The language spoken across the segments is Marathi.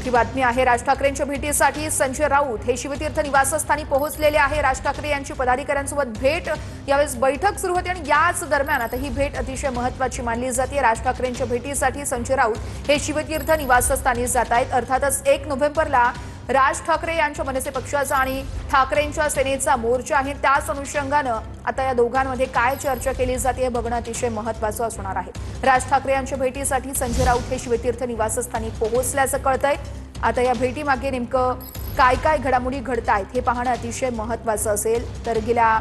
मोठी बातमी आहे। राज ठाकरेंच्या भेटीसाठी संजय राऊत हे शिवतीर्थ निवासस्थानी पोहोचलेले आहे। राज ठाकरे यांची पदाधिकाऱ्यांसोबत भेट, यावेळेस बैठक सुरू होती आणि याच दरम्यान आता ही भेट अतिशय महत्त्वाची मानली जाते। राज ठाकरेंच्या भेटीसाठी संजय राऊत हे शिवतीर्थ निवासस्थानी जात आहेत। अर्थातच 1 नोव्हेंबरला राज ठाकरे यांच्या मनसे पक्षाचा आणि ठाकरेंच्या सेनेचा मोर्चा आहे। त्याच अनुषंगानं आता या दोघांमध्ये काय चर्चा केली जाते हे बघणं अतिशय महत्त्वाचं असणार आहे। राज ठाकरे यांच्या भेटीसाठी संजय राऊत हे शिवतीर्थ निवासस्थानी पोहोचल्याचं कळतंय। आता या भेटीमागे नेमकं काय काय घडामोडी घडतायत हे पाहणं अतिशय महत्त्वाचं असेल। तर गेल्या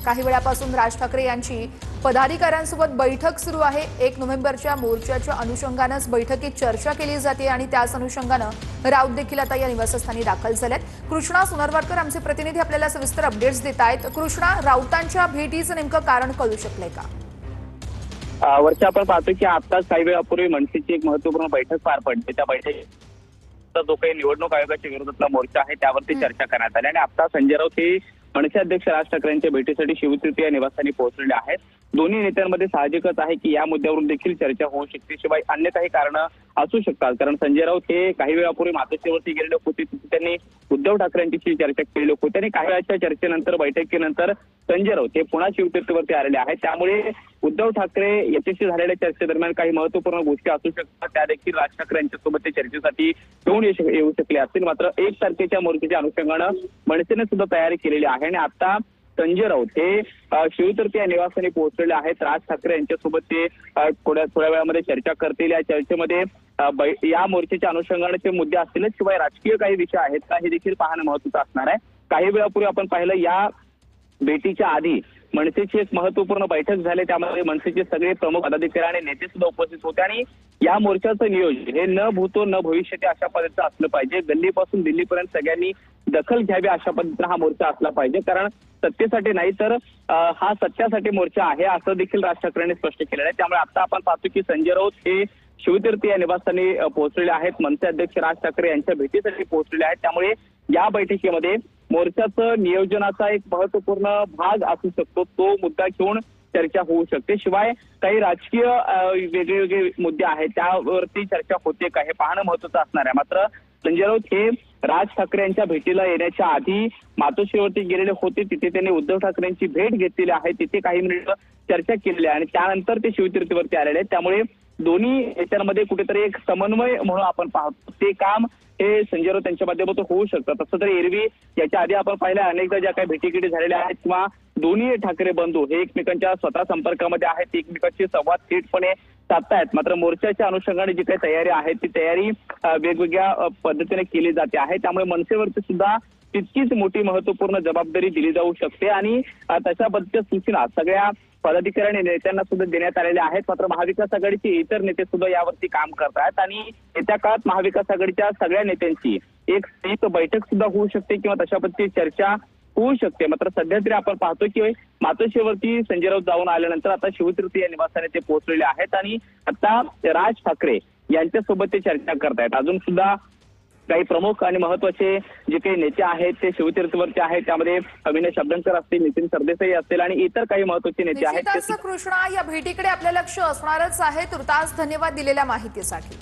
काही वेळापासून राज ठाकरे यांची पदाधिकाऱ्यांसोबत बैठक सुरू आहे। 1 नोव्हेंबरच्या मोर्चाच्या अनुषंगानंच बैठकीत चर्चा केली जाते आणि त्याच अनुषंगानं राऊत देखील आता या निवासस्थानी दाखल झालेत। कृष्णा सोनरवाडकर आमचे प्रतिनिधी आपल्याला सविस्तर अपडेट्स देत आहेत। कृष्णा, राऊतांच्या भेटीचं नेमकं कारण कळू शकलंय का? वर्षा, आपण पाहतो की आताच काही वेळापूर्वी मनसेची एक महत्त्वपूर्ण बैठक पार पडली। त्या बैठकीत जो काही निवडणूक आयोगाच्या विरोधातला मोर्चा आहे त्यावरती चर्चा करण्यात आली आणि आता संजय राऊत हे मनसे अध्यक्ष राज ठाकरे यांच्या भेटीसाठी शिवतीर्थ या निवासस्थानी पोहोचलेले आहेत। दोन्ही नेत्यांमध्ये साहजिकच आहे की या मुद्द्यावरून देखील चर्चा होऊ शकते, शिवाय अन्य काही कारणं असू शकतात। कारण संजय राऊत हे काही वेळापूर्वी मातोश्रीवरती गेलेले होते, त्यांनी उद्धव ठाकरे यांच्याशी चर्चा केलेली होती आणि काही वेळाच्या चर्चेनंतर बैठकीनंतर संजय राऊत हे पुन्हा शिवतीर्थवरती आलेले आहेत। त्यामुळे उद्धव ठाकरे याच्याशी झालेल्या चर्चेदरम्यान काही महत्त्वपूर्ण गोष्टी असू शकतात, त्या देखील राज ठाकरे यांच्यासोबत ते चर्चेसाठी घेऊन येऊ शकले असतील। मात्र 1 तारखेच्या मोर्चाच्या अनुषंगानं मनसेने सुद्धा तयारी केलेली आहे आणि आता संजय राऊत हे शिवतीर्थ या निवासस्थानी पोहोचलेले आहेत। राज ठाकरे यांच्यासोबत ते थोड्या वेळामध्ये चर्चा करतील। या चर्चेमध्ये या मोर्चाच्या अनुषंगाने मुद्दे असतील, शिवाय राजकीय काही विषय आहेत का हे देखील पाहणं महत्त्वाचं असणार आहे। काही वेळापूर्वी आपण पाहिलं या भेटीच्या आधी मनसेची एक महत्त्वपूर्ण बैठक झाली, त्यामध्ये मनसेचे सगळे प्रमुख पदाधिकारी आणि नेते सुद्धा उपस्थित होते आणि या मोर्चाचं नियोजन हे न भूतो न भविष्यती अशा पद्धतीचं असलं पाहिजे। गल्लीपासून दिल्लीपर्यंत सगळ्यांनी दखल घ्यावी अशा पद्धतीचा हा मोर्चा असला पाहिजे, कारण सत्तेसाठी नाही तर हा सत्यासाठी मोर्चा आहे असं देखील राज ठाकरेंनी स्पष्ट केलेलं आहे। त्यामुळे आता आपण पाहतो की संजय राऊत हे शिवतीर्थ या निवासस्थानी पोहोचलेले आहेत, मनसे अध्यक्ष राज ठाकरे यांच्या भेटीसाठी पोहोचलेले आहेत। त्यामुळे या बैठकीमध्ये मोर्चाचं नियोजनाचा एक महत्त्वपूर्ण भाग असू शकतो, तो मुद्दा घेऊन चर्चा होऊ शकते। शिवाय काही राजकीय वेगवेगळे मुद्दे आहेत त्यावरती चर्चा होते का हे पाहणं महत्त्वाचं असणार आहे। मात्र संजय राऊत हे राज ठाकरे यांच्या भेटीला येण्याच्या आधी मातोश्रीवरती गेलेले होते, तिथे त्यांनी उद्धव ठाकरेंची भेट घेतलेली आहे, तिथे काही मिनिटं चर्चा केलेली आहे आणि त्यानंतर ते शिवतीर्थवरती आलेले आहेत। त्यामुळे दोन्ही नेत्यांमध्ये कुठेतरी एक समन्वय म्हणून आपण पाहतो ते काम हे संजय राऊत यांच्या माध्यमातून होऊ शकतं। तसं तर एरवी याच्या आधी आपण पाहिलं अनेकदा ज्या काही भेटीगाठी झालेल्या आहेत किंवा दोन्ही ठाकरे बंधू हे एकमेकांच्या स्वतः संपर्कामध्ये आहेत, एकमेकांशी संवाद थेटपणे साधतायत। मात्र मोर्चाच्या अनुषंगाने जी काही तयारी आहे ती तयारी वेगवेगळ्या पद्धतीने केली जाते आहे। त्यामुळे मनसेवरती सुद्धा तितकीच मोठी महत्त्वपूर्ण जबाबदारी दिली जाऊ शकते आणि तशा पद्धतीच्या सूचना सगळ्या पदाधिकारी आणि नेत्यांना सुद्धा देण्यात आलेल्या आहेत। मात्र महाविकास आघाडीचे इतर नेते सुद्धा यावरती काम करत आहेत आणि येत्या काळात महाविकास आघाडीच्या सगळ्या नेत्यांची एक संयुक्त बैठक सुद्धा होऊ शकते किंवा तशा पद्धतीची चर्चा होऊ शकते। मात्र सध्या तरी आपण पाहतो की मातोश्रीवरती संजय राऊत जाऊन आल्यानंतर आता शिवतीर्थ या निवासाने ते पोहोचलेले आहेत आणि आता राज ठाकरे यांच्यासोबत ते चर्चा करतायत। अजून सुद्धा काही प्रमुख आणि महत्त्वाचे जे काही नेते आहेत ते शिवतीर्थवरती आहेत, त्यामध्ये अविनाश अभ्यंकर असतील, नितीन सरदेसाई असतील आणि इतर काही महत्त्वाचे नेते आहेत। कृष्णा, या भेटीकडे आपलं लक्ष असणारच आहे। तुर्तास धन्यवाद दिलेल्या माहितीसाठी।